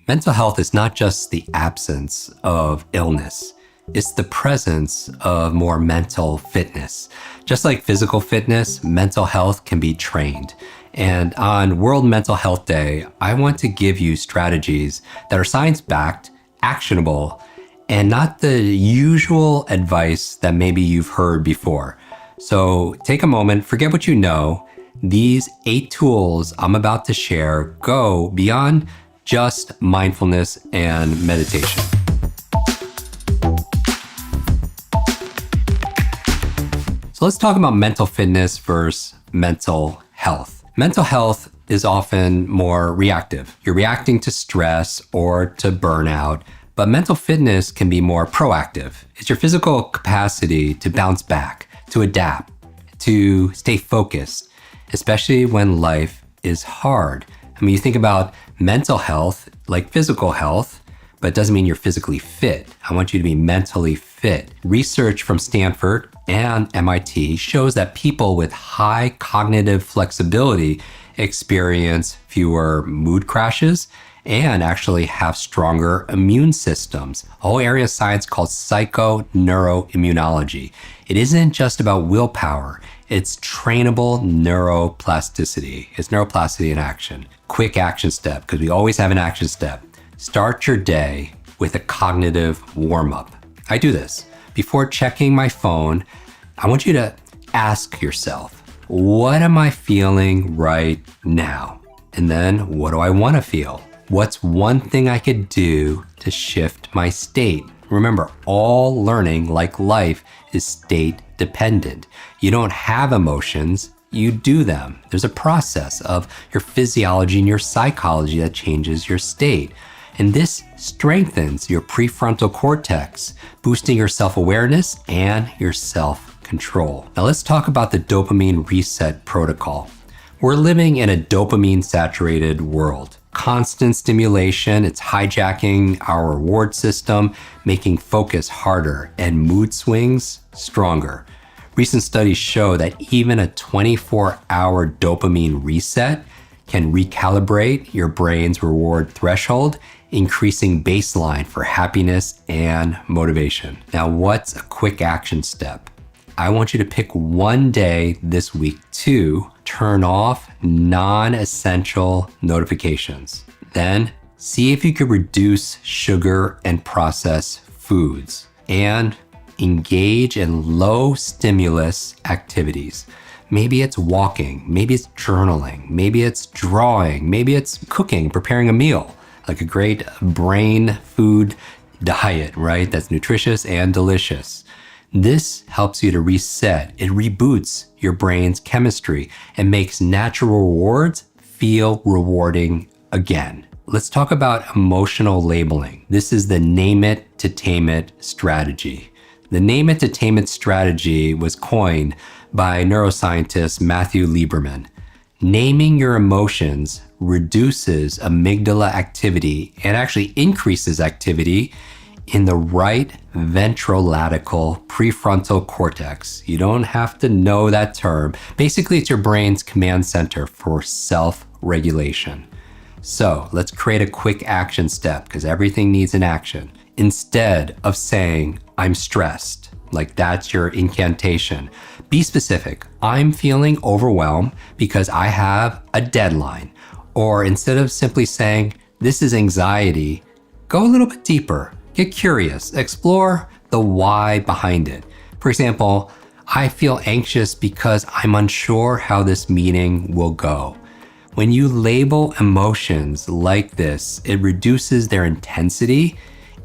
Mental health is not just the absence of illness. It's the presence of more mental fitness. Just like physical fitness, mental health can be trained. And on World Mental Health Day, I want to give you strategies that are science-backed, actionable, and not the usual advice that maybe you've heard before. So take a moment, forget what you know. These 8 tools I'm about to share go beyond just mindfulness and meditation. So let's talk about mental fitness versus mental health. Mental health is often more reactive. You're reacting to stress or to burnout, but mental fitness can be more proactive. It's your physical capacity to bounce back, to adapt, to stay focused, especially when life is hard. I mean, you think about mental health like physical health, but it doesn't mean you're physically fit. I want you to be mentally fit. Research from Stanford and MIT shows that people with high cognitive flexibility experience fewer mood crashes and actually have stronger immune systems. A whole area of science called psychoneuroimmunology. It isn't just about willpower. It's trainable neuroplasticity. It's neuroplasticity in action. Quick action step, because we always have an action step. Start your day with a cognitive warm-up. I do this. Before checking my phone, I want you to ask yourself, what am I feeling right now? And then what do I want to feel? What's one thing I could do to shift my state? Remember, all learning, like life, is state dependent. You don't have emotions, you do them. There's a process of your physiology and your psychology that changes your state. And this strengthens your prefrontal cortex, boosting your self-awareness and your self-control. Now let's talk about the dopamine reset protocol. We're living in a dopamine-saturated world. Constant stimulation, it's hijacking our reward system, making focus harder and mood swings stronger. Recent studies show that even a 24-hour dopamine reset can recalibrate your brain's reward threshold, increasing baseline for happiness and motivation. Now, what's a quick action step? I want you to pick one day this week to turn off non-essential notifications. Then see if you could reduce sugar and processed foods and engage in low stimulus activities. Maybe it's walking, maybe it's journaling, maybe it's drawing, maybe it's cooking, preparing a meal, like a great brain food diet, right? That's nutritious and delicious. This helps you to reset. It reboots your brain's chemistry and makes natural rewards feel rewarding again. Let's talk about emotional labeling. This is the name it to tame it strategy. The name it to tame it strategy was coined by neuroscientist Matthew Lieberman. Naming your emotions reduces amygdala activity and actually increases activity in the right ventrolateral prefrontal cortex. You don't have to know that term. Basically, it's your brain's command center for self-regulation. So let's create a quick action step because everything needs an action. Instead of saying, I'm stressed, like that's your incantation, be specific. I'm feeling overwhelmed because I have a deadline. Or instead of simply saying, this is anxiety, go a little bit deeper. Get curious, explore the why behind it. For example, I feel anxious because I'm unsure how this meeting will go. When you label emotions like this, it reduces their intensity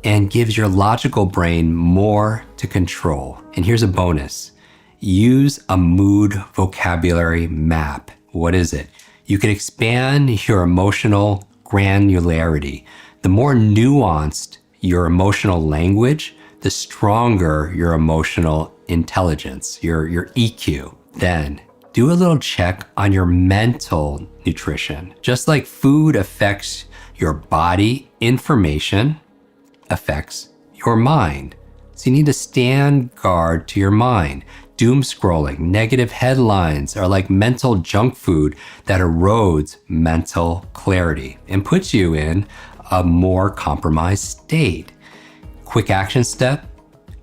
and gives your logical brain more to control. And here's a bonus. Use a mood vocabulary map. What is it? You can expand your emotional granularity. The more nuanced your emotional language, the stronger your emotional intelligence, your EQ. Then do a little check on your mental nutrition. Just like food affects your body, information affects your mind. So you need to stand guard to your mind. Doom scrolling, negative headlines are like mental junk food that erodes mental clarity and puts you in a more compromised state. Quick action step,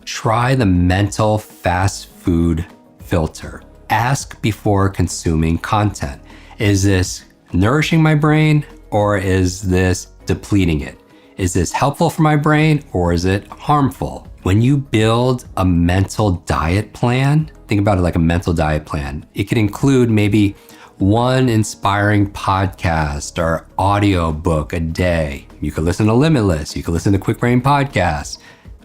try the mental fast food filter. Ask before consuming content. Is this nourishing my brain or is this depleting it? Is this helpful for my brain or is it harmful? When you build a mental diet plan, think about it like a mental diet plan. It could include maybe one inspiring podcast or audio book a day. You could listen to Limitless. You could listen to Quick Brain podcasts.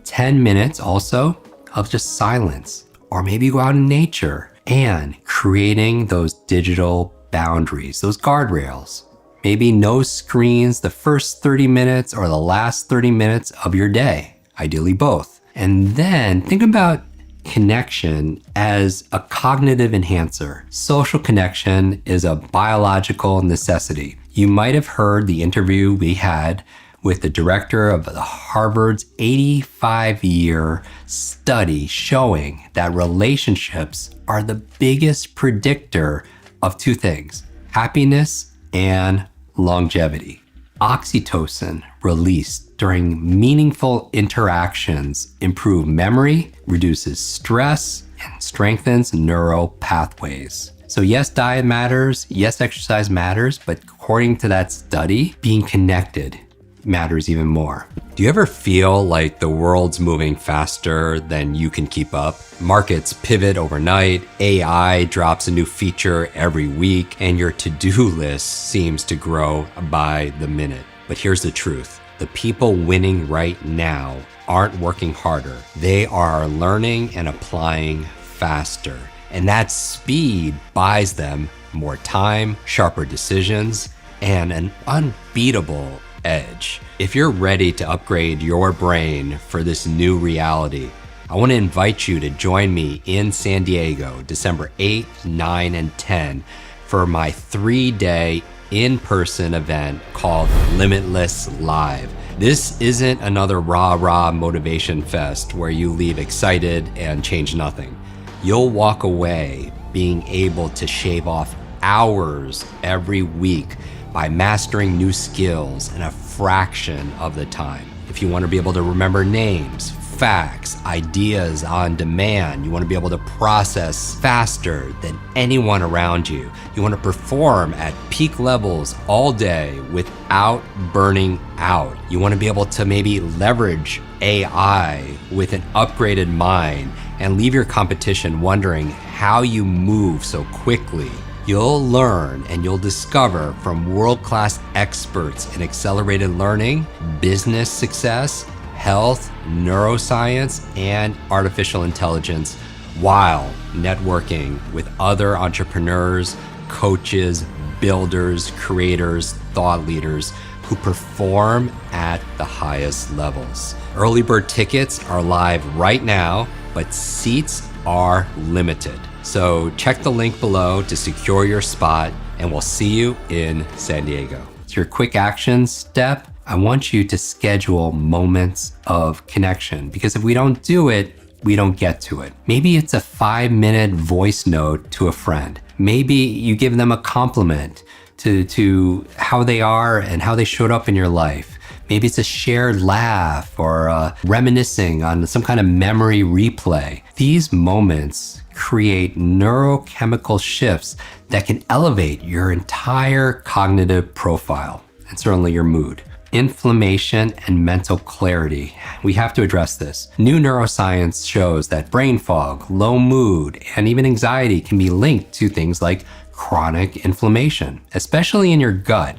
10 minutes also of just silence, or maybe go out in nature, and creating those digital boundaries, those guardrails. Maybe no screens the first 30 minutes or the last 30 minutes of your day, ideally both. And then think about connection as a cognitive enhancer. Social connection is a biological necessity. You might have heard the interview we had with the director of the Harvard's 85-year study showing that relationships are the biggest predictor of two things: happiness and longevity. Oxytocin released during meaningful interactions improve memory, reduces stress, and strengthens neural pathways. So yes, diet matters, yes, exercise matters, but according to that study, being connected matters even more. Do you ever feel like the world's moving faster than you can keep up? Markets pivot overnight, AI drops a new feature every week, and your to-do list seems to grow by the minute. But here's the truth. The people winning right now aren't working harder. They are learning and applying faster. And that speed buys them more time, sharper decisions, and an unbeatable edge. If you're ready to upgrade your brain for this new reality, I want to invite you to join me in San Diego, December 8th, 9, and 10 for my 3-day in-person event called Limitless Live. This isn't another rah-rah motivation fest where you leave excited and change nothing. You'll walk away being able to shave off hours every week by mastering new skills in a fraction of the time. If you want to be able to remember names, facts, ideas on demand, you want to be able to process faster than anyone around you, you want to perform at peak levels all day without burning out, you want to be able to maybe leverage AI with an upgraded mind and leave your competition wondering how you move so quickly. You'll learn and you'll discover from world-class experts in accelerated learning, business success, health, neuroscience, and artificial intelligence while networking with other entrepreneurs, coaches, builders, creators, thought leaders who perform at the highest levels. Early bird tickets are live right now, but seats are limited. So check the link below to secure your spot, and we'll see you in San Diego. It's your quick action step. I want you to schedule moments of connection, because if we don't do it, we don't get to it. Maybe it's a 5-minute voice note to a friend. Maybe you give them a compliment to how they are and how they showed up in your life. Maybe it's a shared laugh or reminiscing on some kind of memory replay. These moments create neurochemical shifts that can elevate your entire cognitive profile and certainly your mood. Inflammation and mental clarity. We have to address this. New neuroscience shows that brain fog, low mood, and even anxiety can be linked to things like chronic inflammation, especially in your gut.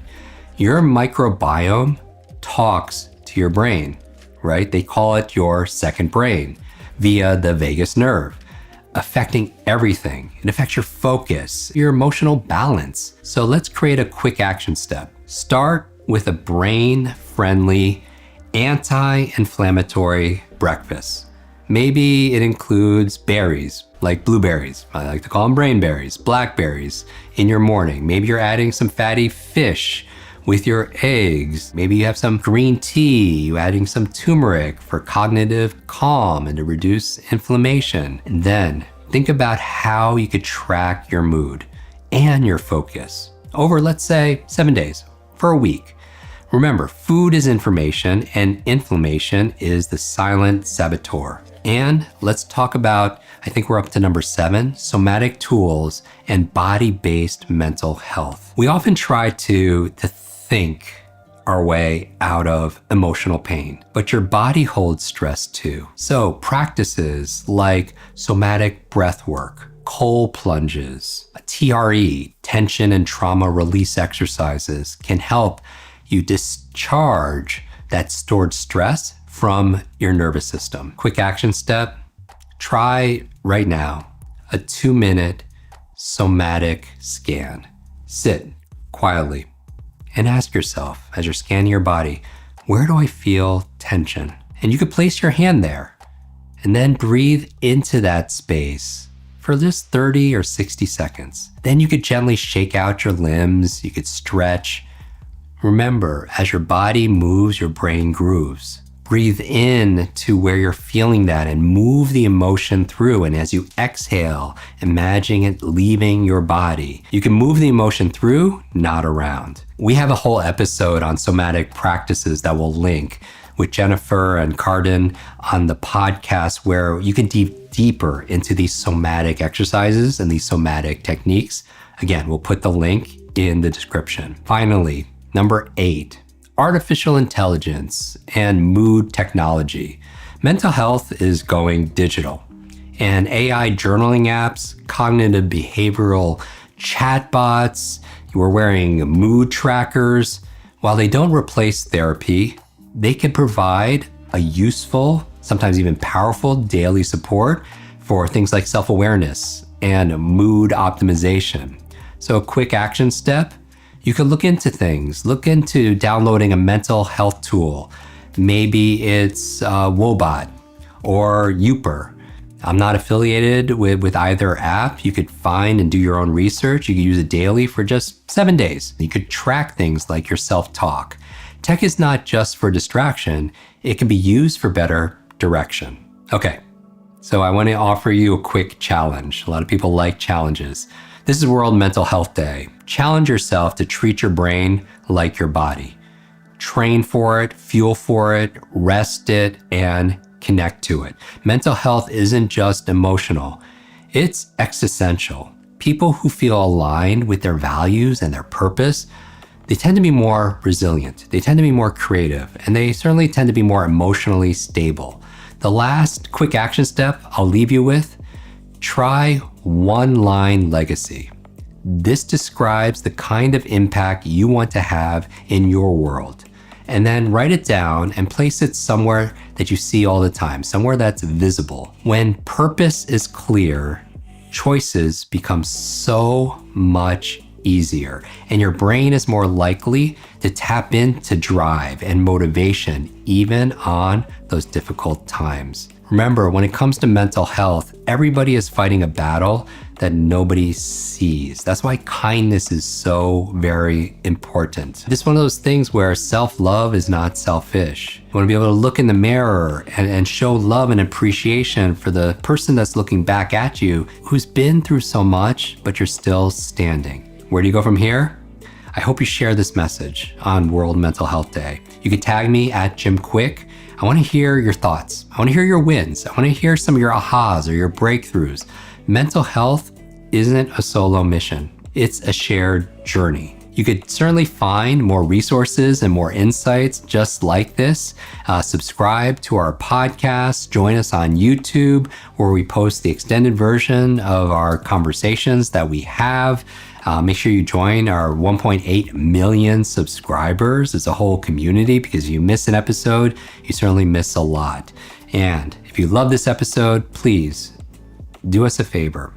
Your microbiome talks to your brain, right? They call it your second brain via the vagus nerve, affecting everything. It affects your focus, your emotional balance. So let's create a quick action step. Start with a brain-friendly, anti-inflammatory breakfast. Maybe it includes berries, like blueberries. I like to call them brain berries, blackberries in your morning. Maybe you're adding some fatty fish with your eggs. Maybe you have some green tea, you're adding some turmeric for cognitive calm and to reduce inflammation. And then think about how you could track your mood and your focus over, let's say, 7 days, for a week. Remember, food is information and inflammation is the silent saboteur. And let's talk about, I think we're up to number 7, somatic tools and body-based mental health. We often try to think our way out of emotional pain, but your body holds stress too. So practices like somatic breath work, cold plunges, TRE, tension and trauma release exercises can help you discharge that stored stress from your nervous system. Quick action step, try right now a 2-minute somatic scan. Sit quietly and ask yourself as you're scanning your body, where do I feel tension? And you could place your hand there and then breathe into that space for just 30 or 60 seconds. Then you could gently shake out your limbs, you could stretch. Remember, as your body moves, your brain grooves. Breathe in to where you're feeling that and move the emotion through. And as you exhale, imagine it leaving your body. You can move the emotion through, not around. We have a whole episode on somatic practices that we'll link with Jennifer and Cardin on the podcast where you can dive deeper into these somatic exercises and these somatic techniques. Again, we'll put the link in the description. Finally, number 8. Artificial intelligence and mood technology. Mental health is going digital, and AI journaling apps, cognitive behavioral chatbots, we're wearing mood trackers. While they don't replace therapy, they can provide a useful, sometimes even powerful daily support for things like self-awareness and mood optimization. So a quick action step, you can look into things. Look into downloading a mental health tool. Maybe it's Wobot or Youper. I'm not affiliated with either app. You could find and do your own research. You could use it daily for just 7 days. You could track things like your self-talk. Tech is not just for distraction. It can be used for better direction. Okay, so I want to offer you a quick challenge. A lot of people like challenges. This is World Mental Health Day. Challenge yourself to treat your brain like your body. Train for it, fuel for it, rest it, and connect to it. Mental health isn't just emotional, it's existential. People who feel aligned with their values and their purpose, they tend to be more resilient, they tend to be more creative, and they certainly tend to be more emotionally stable. The last quick action step I'll leave you with, try one-line legacy. This describes the kind of impact you want to have in your world. And then write it down and place it somewhere that you see all the time, somewhere that's visible. When purpose is clear, choices become so much easier, and your brain is more likely to tap into drive and motivation even on those difficult times. Remember, when it comes to mental health, everybody is fighting a battle that nobody sees. That's why kindness is so very important. It's one of those things where self-love is not selfish. You want to be able to look in the mirror and show love and appreciation for the person that's looking back at you, who's been through so much, but you're still standing. Where do you go from here? I hope you share this message on World Mental Health Day. You can tag me at Jim Kwik. I want to hear your thoughts. I want to hear your wins. I want to hear some of your ahas or your breakthroughs. Mental health isn't a solo mission. It's a shared journey. You could certainly find more resources and more insights just like this. Subscribe to our podcast. Join us on YouTube, where we post the extended version of our conversations that we have. Make sure you join our 1.8 million subscribers. It's a whole community, because if you miss an episode, you certainly miss a lot. And if you love this episode, please do us a favor.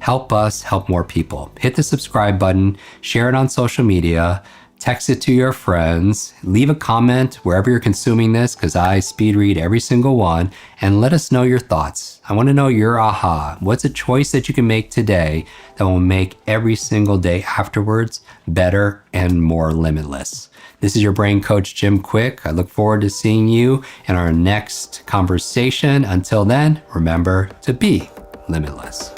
Help us help more people. Hit the subscribe button, share it on social media, text it to your friends, leave a comment wherever you're consuming this, because I speed read every single one, and let us know your thoughts. I want to know your aha. What's a choice that you can make today that will make every single day afterwards better and more limitless? This is your brain coach, Jim Kwik. I look forward to seeing you in our next conversation. Until then, remember to be limitless.